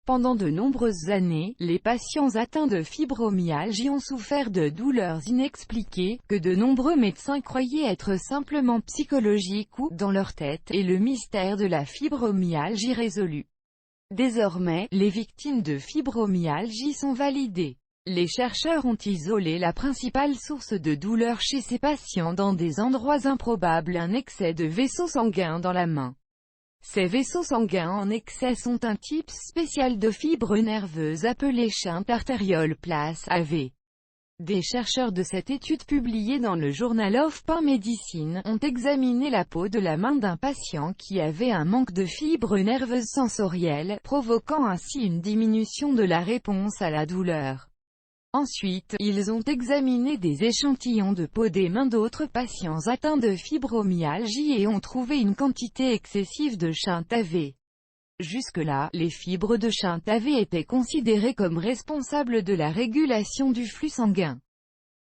Pendant de nombreuses années, les patients atteints de fibromyalgie ont souffert de douleurs inexpliquées, que de nombreux médecins croyaient être simplement psychologiques ou, dans leur tête, et le mystère de la fibromyalgie résolu. Désormais, les victimes de fibromyalgie sont validées. Les chercheurs ont isolé la principale source de douleur chez ces patients dans des endroits improbables: un excès de vaisseaux sanguins dans la main. Ces vaisseaux sanguins en excès sont un type spécial de fibre nerveuse appelée shunt arteriole place AV. Des chercheurs de cette étude publiée dans le Journal of Pain Medicine ont examiné la peau de la main d'un patient qui avait un manque de fibres nerveuses sensorielles, provoquant ainsi une diminution de la réponse à la douleur. Ensuite, ils ont examiné des échantillons de peau des mains d'autres patients atteints de fibromyalgie et ont trouvé une quantité excessive de shunt AV. Jusque-là, les fibres de shunt AV étaient considérées comme responsables de la régulation du flux sanguin.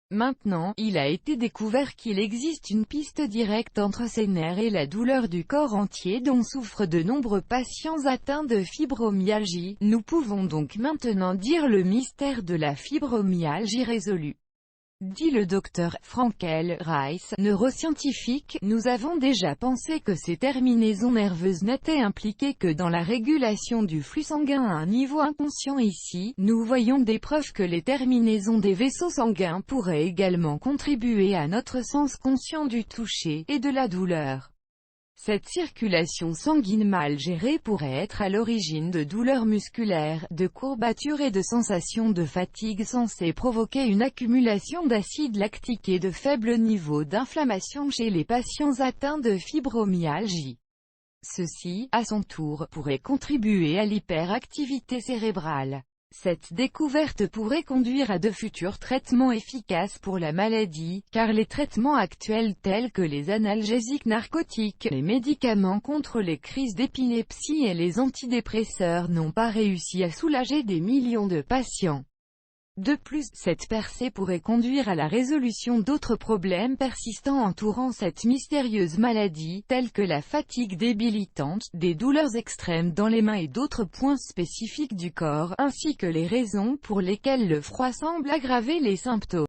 Maintenant, il a été découvert qu'il existe une piste directe entre ces nerfs et la douleur du corps entier dont souffrent de nombreux patients atteints de fibromyalgie. Nous pouvons donc maintenant dire le mystère de la fibromyalgie résolu. Dit le docteur Frankel Rice, neuroscientifique, nous avons déjà pensé que ces terminaisons nerveuses n'étaient impliquées que dans la régulation du flux sanguin à un niveau inconscient. Ici, nous voyons des preuves que les terminaisons des vaisseaux sanguins pourraient également contribuer à notre sens conscient du toucher et de la douleur. Cette circulation sanguine mal gérée pourrait être à l'origine de douleurs musculaires, de courbatures et de sensations de fatigue censées provoquer une accumulation d'acide lactique et de faibles niveaux d'inflammation chez les patients atteints de fibromyalgie. Ceci, à son tour, pourrait contribuer à l'hyperactivité cérébrale. Cette découverte pourrait conduire à de futurs traitements efficaces pour la maladie, car les traitements actuels tels que les analgésiques narcotiques, les médicaments contre les crises d'épilepsie et les antidépresseurs n'ont pas réussi à soulager des millions de patients. De plus, cette percée pourrait conduire à la résolution d'autres problèmes persistants entourant cette mystérieuse maladie, tels que la fatigue débilitante, des douleurs extrêmes dans les mains et d'autres points spécifiques du corps, ainsi que les raisons pour lesquelles le froid semble aggraver les symptômes.